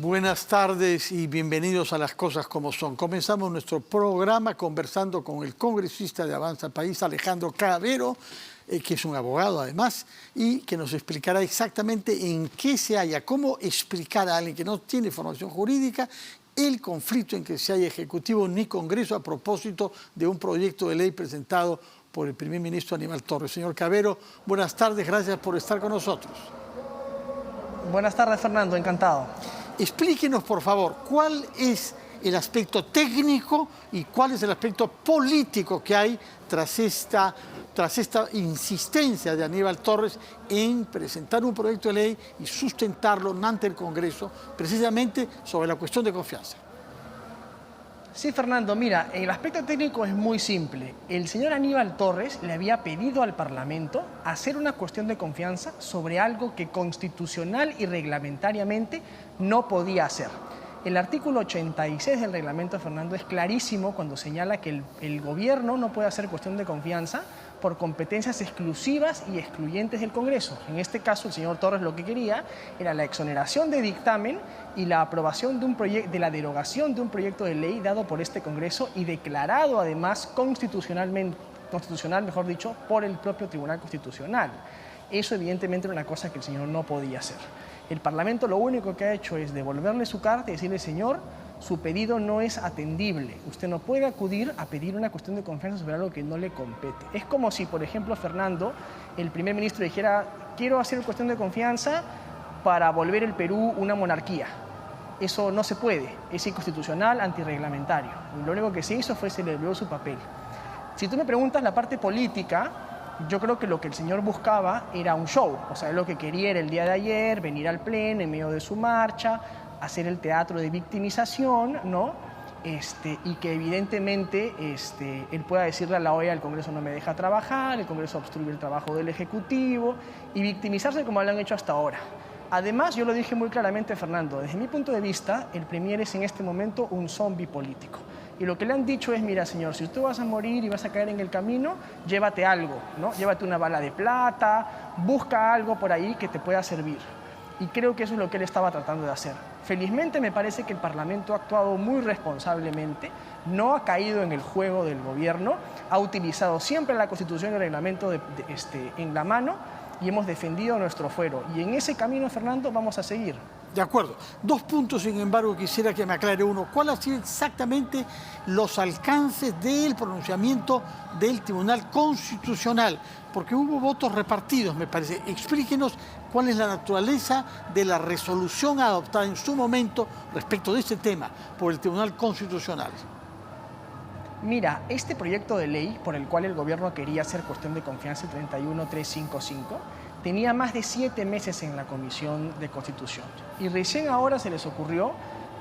Buenas tardes y bienvenidos a Las Cosas Como Son. Comenzamos nuestro programa conversando con el congresista de Avanza País, Alejandro Cabero, que es un abogado además, y que nos explicará exactamente en qué se halla, cómo explicar a alguien que no tiene formación jurídica el conflicto en que se halla Ejecutivo ni Congreso a propósito de un proyecto de ley presentado por el primer ministro Aníbal Torres. Señor Cabero, buenas tardes, gracias por estar con nosotros. Buenas tardes, Fernando, encantado. Explíquenos, por favor, cuál es el aspecto técnico y cuál es el aspecto político que hay tras esta insistencia de Aníbal Torres en presentar un proyecto de ley y sustentarlo ante el Congreso, precisamente sobre la cuestión de confianza. Sí, Fernando, mira, el aspecto técnico es muy simple. El señor Aníbal Torres le había pedido al Parlamento hacer una cuestión de confianza sobre algo que constitucional y reglamentariamente no podía hacer. El artículo 86 del reglamento, Fernando, es clarísimo cuando señala que el gobierno no puede hacer cuestión de confianza por competencias exclusivas y excluyentes del Congreso. En este caso, el señor Torres lo que quería era la exoneración de dictamen y la aprobación de la derogación de un proyecto de ley dado por este Congreso y declarado además constitucional, mejor dicho, por el propio Tribunal Constitucional. Eso evidentemente era una cosa que el señor no podía hacer. El Parlamento lo único que ha hecho es devolverle su carta y decirle, señor, su pedido no es atendible. Usted no puede acudir a pedir una cuestión de confianza sobre algo que no le compete. Es como si, por ejemplo, Fernando, el primer ministro dijera, quiero hacer cuestión de confianza para volver el Perú una monarquía. Eso no se puede, es inconstitucional, antirreglamentario. Lo único que se hizo fue se le devolvió su papel. Si tú me preguntas la parte política, yo creo que lo que el señor buscaba era un show. O sea, lo que quería era el día de ayer venir al Pleno en medio de su marcha, hacer el teatro de victimización, ¿no? Y que evidentemente él pueda decirle a la OEA, el Congreso no me deja trabajar, el Congreso obstruye el trabajo del Ejecutivo, y victimizarse como lo han hecho hasta ahora. Además, yo lo dije muy claramente, Fernando, desde mi punto de vista, el Premier es en este momento un zombi político. Y lo que le han dicho es, mira, señor, si tú vas a morir y vas a caer en el camino, llévate algo, ¿no? Llévate una bala de plata, busca algo por ahí que te pueda servir. Y creo que eso es lo que él estaba tratando de hacer. Felizmente me parece que el Parlamento ha actuado muy responsablemente, no ha caído en el juego del gobierno, ha utilizado siempre la Constitución y el reglamento en la mano y hemos defendido nuestro fuero. Y en ese camino, Fernando, vamos a seguir. De acuerdo. Dos puntos, sin embargo, quisiera que me aclare uno. ¿Cuáles han sido exactamente los alcances del pronunciamiento del Tribunal Constitucional? Porque hubo votos repartidos, me parece. Explíquenos cuál es la naturaleza de la resolución adoptada en su momento respecto de este tema por el Tribunal Constitucional. Mira, este proyecto de ley por el cual el gobierno quería hacer cuestión de confianza 31355 tenía más de 7 meses en la Comisión de Constitución y recién ahora se les ocurrió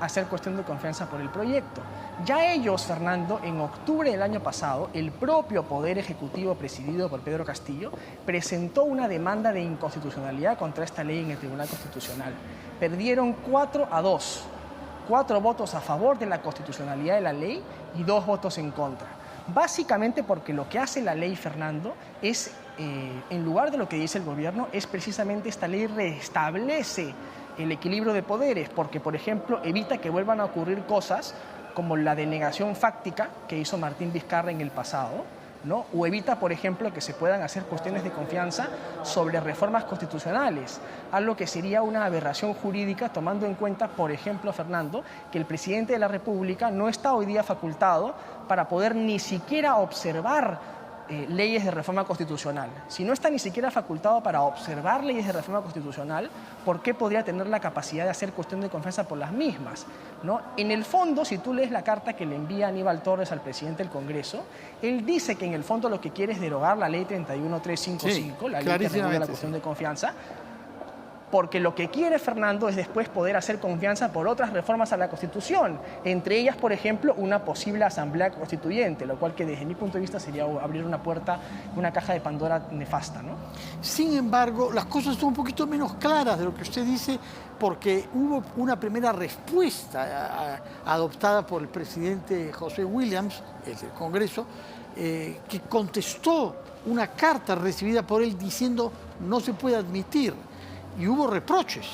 hacer cuestión de confianza por el proyecto. Ya ellos, Fernando, en octubre del año pasado, el propio Poder Ejecutivo presidido por Pedro Castillo presentó una demanda de inconstitucionalidad contra esta ley en el Tribunal Constitucional. Perdieron 4-2. 4 votos a favor de la constitucionalidad de la ley y 2 votos en contra. Básicamente porque lo que hace la ley, Fernando, es, en lugar de lo que dice el gobierno, es precisamente esta ley restablece el equilibrio de poderes, porque, por ejemplo, evita que vuelvan a ocurrir cosas como la denegación fáctica que hizo Martín Vizcarra en el pasado, ¿no? O evita, por ejemplo, que se puedan hacer cuestiones de confianza sobre reformas constitucionales, algo que sería una aberración jurídica, tomando en cuenta, por ejemplo, Fernando, que el presidente de la República no está hoy día facultado para poder ni siquiera observar leyes de reforma constitucional. Si no está ni siquiera facultado para observar leyes de reforma constitucional, ¿por qué podría tener la capacidad de hacer cuestión de confianza por las mismas? ¿No? En el fondo, si tú lees la carta que le envía Aníbal Torres al presidente del Congreso, él dice que en el fondo lo que quiere es derogar la ley 31355, la ley que regula la cuestión de confianza, porque lo que quiere Fernando es después poder hacer confianza por otras reformas a la Constitución, entre ellas, por ejemplo, una posible asamblea constituyente, lo cual que desde mi punto de vista sería abrir una puerta, una caja de Pandora nefasta, ¿no? Sin embargo, las cosas son un poquito menos claras de lo que usted dice, porque hubo una primera respuesta adoptada por el presidente José Williams, el del Congreso, que contestó una carta recibida por él diciendo no se puede admitir. Y hubo reproches.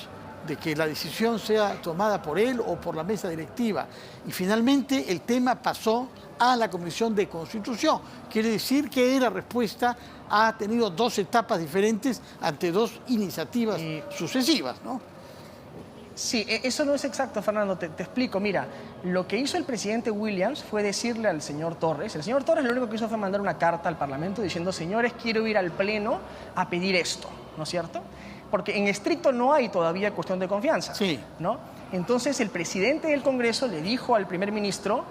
de que la decisión sea tomada por él o por la mesa directiva. Y finalmente el tema pasó a la Comisión de Constitución. Quiere decir que la respuesta ha tenido dos etapas diferentes ante dos iniciativas sucesivas, ¿no? Sí, eso no es exacto, Fernando. Te explico. Mira, lo que hizo el presidente Williams fue decirle al señor Torres, el señor Torres lo único que hizo fue mandar una carta al Parlamento diciendo, señores, quiero ir al Pleno a pedir esto, ¿no es cierto? Porque en estricto no hay todavía cuestión de confianza, sí, ¿no? Entonces el presidente del Congreso le dijo al primer ministro,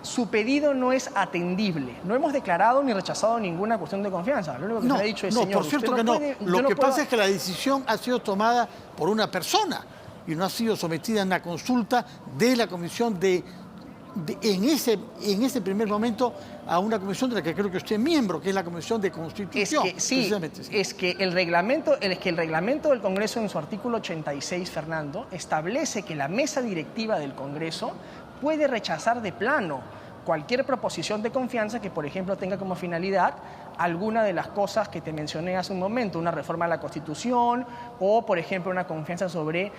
su pedido no es atendible. No hemos declarado ni rechazado ninguna cuestión de confianza. Lo único que se ha dicho es, señor, por cierto que no. Lo que pasa es que la decisión ha sido tomada por una persona y no ha sido sometida a una consulta de la comisión en ese primer momento a una comisión de la que creo que usted es miembro, que es la Comisión de Constitución. Sí. Es que el reglamento del Congreso en su artículo 86, Fernando, establece que la mesa directiva del Congreso puede rechazar de plano cualquier proposición de confianza que, por ejemplo, tenga como finalidad alguna de las cosas que te mencioné hace un momento, una reforma a la Constitución o, por ejemplo, una confianza sobre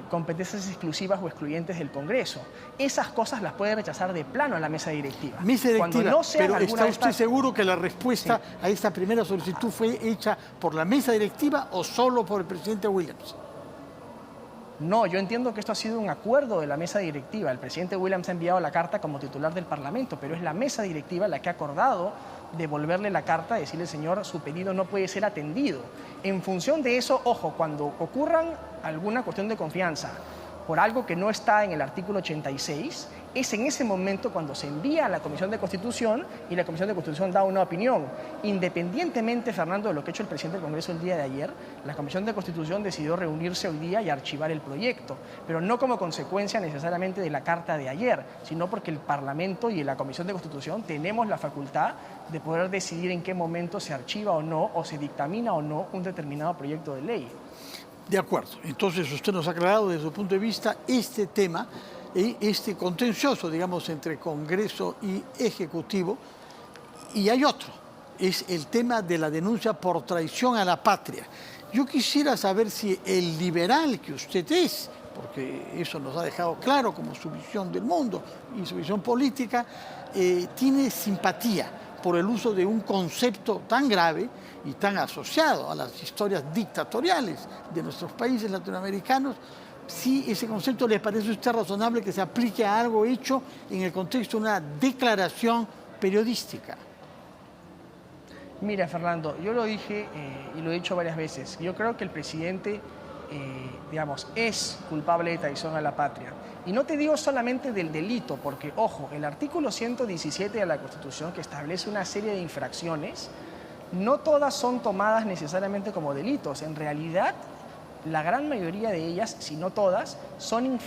competencias exclusivas o excluyentes del Congreso. Esas cosas las puede rechazar de plano a la mesa directiva. Cuando no pero ¿está usted seguro que la respuesta a esta primera solicitud fue hecha por la mesa directiva o solo por el presidente Williams? No, yo entiendo que esto ha sido un acuerdo de la mesa directiva. El presidente Williams ha enviado la carta como titular del Parlamento, pero es la mesa directiva la que ha acordado devolverle la carta y decirle, señor, su pedido no puede ser atendido. En función de eso, ojo, cuando ocurran alguna cuestión de confianza por algo que no está en el artículo 86, es en ese momento cuando se envía a la Comisión de Constitución y la Comisión de Constitución da una opinión. Independientemente, Fernando, de lo que ha hecho el presidente del Congreso el día de ayer, la Comisión de Constitución decidió reunirse hoy día y archivar el proyecto, pero no como consecuencia necesariamente de la carta de ayer, sino porque el Parlamento y la Comisión de Constitución tenemos la facultad de poder decidir en qué momento se archiva o no, o se dictamina o no un determinado proyecto de ley. De acuerdo. Entonces usted nos ha aclarado desde su punto de vista este tema, este contencioso, digamos, entre Congreso y Ejecutivo. Y hay otro, es el tema de la denuncia por traición a la patria. Yo quisiera saber si el liberal que usted es, porque eso nos ha dejado claro como su visión del mundo y su visión política, tiene simpatía por el uso de un concepto tan grave y tan asociado a las historias dictatoriales de nuestros países latinoamericanos, si ese concepto le parece a usted razonable que se aplique a algo hecho en el contexto de una declaración periodística. Mira, Fernando, yo lo dije y lo he dicho varias veces. Yo creo que el presidente, digamos, es culpable de traición a la patria. Y no te digo solamente del delito, porque, ojo, el artículo 117 de la Constitución, que establece una serie de infracciones, no todas son tomadas necesariamente como delitos. En realidad, la gran mayoría de ellas, si no todas, son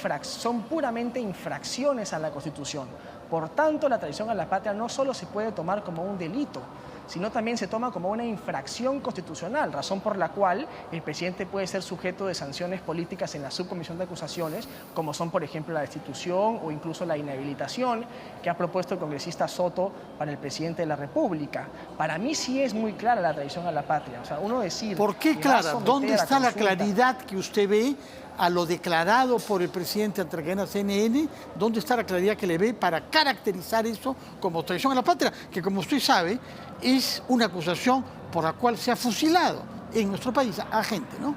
puramente infracciones a la Constitución. Por tanto, la traición a la patria no solo se puede tomar como un delito, sino también se toma como una infracción constitucional, razón por la cual el presidente puede ser sujeto de sanciones políticas en la subcomisión de acusaciones, como son, por ejemplo, la destitución o incluso la inhabilitación que ha propuesto el congresista Soto para el presidente de la República. Para mí sí es muy clara la traición a la patria. O sea, uno decir... ¿Por qué clara? ¿Dónde está la claridad que usted ve a lo declarado por el presidente ante la cadena CNN? ¿Dónde está la claridad que le ve para caracterizar eso como traición a la patria? Que, como usted sabe, es una acusación por la cual se ha fusilado en nuestro país a gente, ¿no?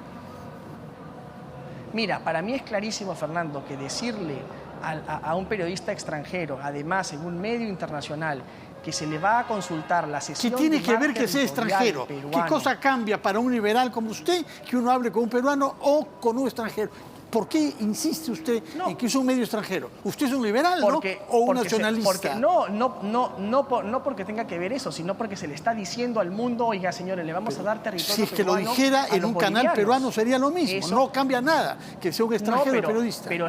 Mira, para mí es clarísimo, Fernando, que decirle a un periodista extranjero, además en un medio internacional, que se le va a consultar la sesión... ¿Qué tiene que ver que sea extranjero? Peruano. ¿Qué cosa cambia para un liberal como usted que uno hable con un peruano o con un extranjero? ¿Por qué insiste usted en que es un medio extranjero? ¿Usted es un liberal, no? ¿O un nacionalista? No porque tenga que ver eso, sino porque se le está diciendo al mundo, oiga, señores, le vamos a dar territorio si es que lo dijera en un canal peruano sería lo mismo. Eso, no cambia nada que sea un extranjero periodista. Pero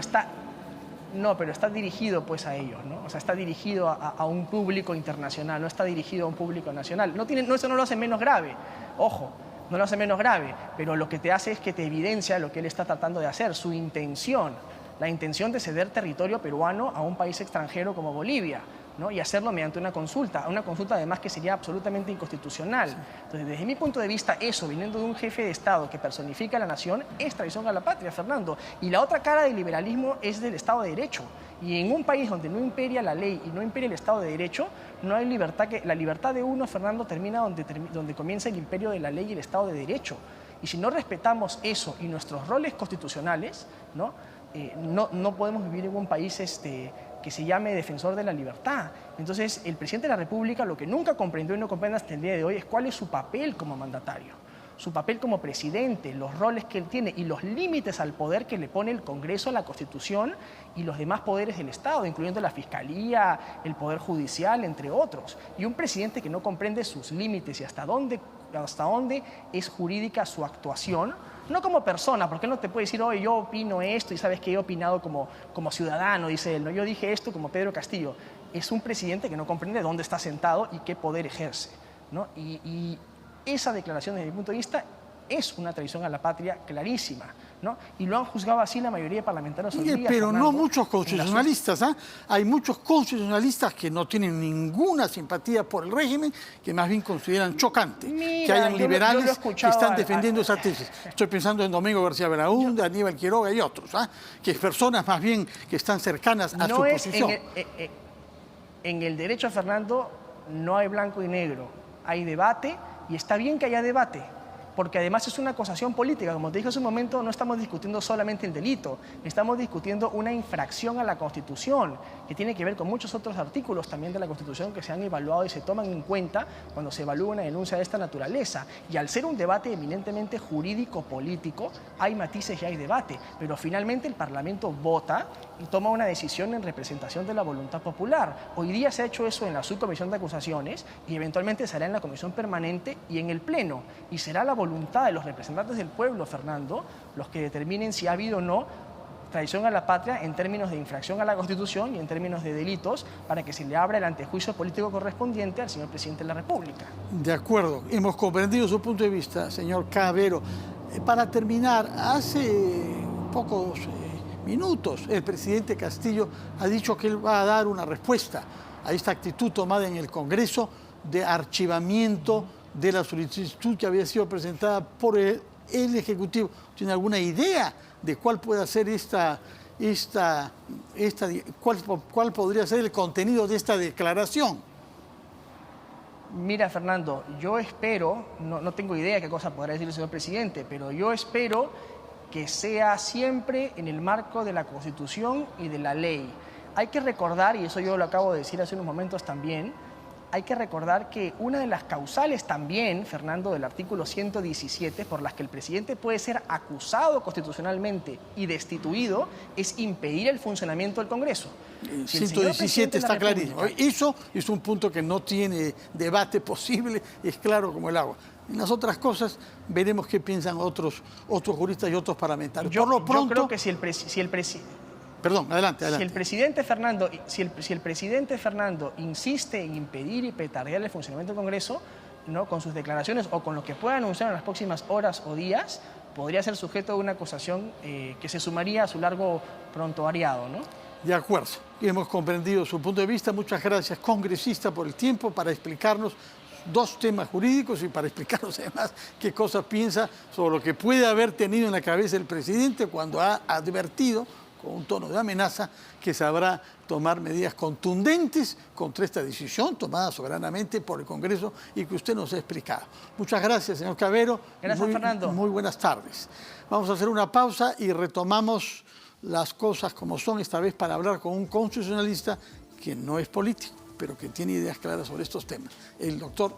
está dirigido pues a ellos, ¿no? O sea, está dirigido a un público internacional, no está dirigido a un público nacional. Eso no lo hace menos grave, ojo, no lo hace menos grave, pero lo que te hace es que te evidencia lo que él está tratando de hacer, su intención, la intención de ceder territorio peruano a un país extranjero como Bolivia. ¿no? Y hacerlo mediante una consulta además que sería absolutamente inconstitucional. Entonces, desde mi punto de vista, eso, viniendo de un jefe de Estado que personifica a la nación, es traición a la patria, Fernando. Y la otra cara del liberalismo es del Estado de Derecho. Y en un país donde no imperia la ley y no imperia el Estado de Derecho, no hay libertad la libertad de uno, Fernando, termina donde comienza el imperio de la ley y el Estado de Derecho. Y si no respetamos eso y nuestros roles constitucionales, ¿no? No podemos vivir en un país que se llame defensor de la libertad. Entonces, el presidente de la República lo que nunca comprendió y no comprende hasta el día de hoy es cuál es su papel como mandatario, su papel como presidente, los roles que él tiene y los límites al poder que le pone el Congreso, la Constitución y los demás poderes del Estado, incluyendo la Fiscalía, el Poder Judicial, entre otros. Y un presidente que no comprende sus límites y hasta dónde es jurídica su actuación, no como persona, porque él no te puede decir, oye, yo opino esto y sabes que he opinado como ciudadano, dice él, ¿no? Yo dije esto como Pedro Castillo. Es un presidente que no comprende dónde está sentado y qué poder ejerce, ¿no? Y esa declaración, desde mi punto de vista, es una traición a la patria clarísima, ¿no? Y lo han juzgado así la mayoría de parlamentarios hoy día, pero Fernando, no muchos constitucionalistas, ¿eh? Hay muchos constitucionalistas que no tienen ninguna simpatía por el régimen, que más bien consideran chocante que hayan liberales que están defendiendo esa tesis. Estoy pensando en Domingo García Belaúnde, Aníbal Quiroga y otros, ¿eh? Que personas más bien que están cercanas a su posición. En el derecho, Fernando, no hay blanco y negro, hay debate y está bien que haya debate, porque además es una acusación política. Como te dije hace un momento, no estamos discutiendo solamente el delito, estamos discutiendo una infracción a la Constitución, que tiene que ver con muchos otros artículos también de la Constitución que se han evaluado y se toman en cuenta cuando se evalúa una denuncia de esta naturaleza. Y al ser un debate eminentemente jurídico-político, hay matices y hay debate, pero finalmente el Parlamento vota y toma una decisión en representación de la voluntad popular. Hoy día se ha hecho eso en la subcomisión de acusaciones y eventualmente será en la comisión permanente y en el pleno. Y será la voluntad de los representantes del pueblo, Fernando, los que determinen si ha habido o no traición a la patria en términos de infracción a la Constitución y en términos de delitos, para que se le abra el antejuicio político correspondiente al señor presidente de la República. De acuerdo, hemos comprendido su punto de vista, señor Cavero. Para terminar, hace pocos minutos el presidente Castillo ha dicho que él va a dar una respuesta a esta actitud tomada en el Congreso de archivamiento de la solicitud que había sido presentada por el Ejecutivo. ¿Tiene alguna idea de cuál puede ser cuál podría ser el contenido de esta declaración? Mira, Fernando, yo espero, no tengo idea qué cosa podrá decir el señor presidente, pero yo espero que sea siempre en el marco de la Constitución y de la ley. Hay que recordar, y eso yo lo acabo de decir hace unos momentos también, hay que recordar que una de las causales también, Fernando, del artículo 117, por las que el presidente puede ser acusado constitucionalmente y destituido, es impedir el funcionamiento del Congreso. Si 117 está clarísimo. Eso es un punto que no tiene debate posible, es claro como el agua. En las otras cosas veremos qué piensan otros juristas y otros parlamentarios. Por lo pronto, yo creo que Perdón, adelante. Si el presidente Fernando insiste en impedir y petardear el funcionamiento del Congreso, ¿no?, con sus declaraciones o con lo que pueda anunciar en las próximas horas o días, podría ser sujeto de una acusación que se sumaría a su largo prontuariado, ¿no? De acuerdo. Y hemos comprendido su punto de vista. Muchas gracias, congresista, por el tiempo para explicarnos dos temas jurídicos y para explicarnos además qué cosas piensa sobre lo que puede haber tenido en la cabeza el presidente cuando ha advertido con un tono de amenaza que sabrá tomar medidas contundentes contra esta decisión tomada soberanamente por el Congreso y que usted nos ha explicado. Muchas gracias, señor Cavero. Gracias, Fernando. Muy buenas tardes. Vamos a hacer una pausa y retomamos las cosas como son, esta vez para hablar con un constitucionalista que no es político, pero que tiene ideas claras sobre estos temas, el doctor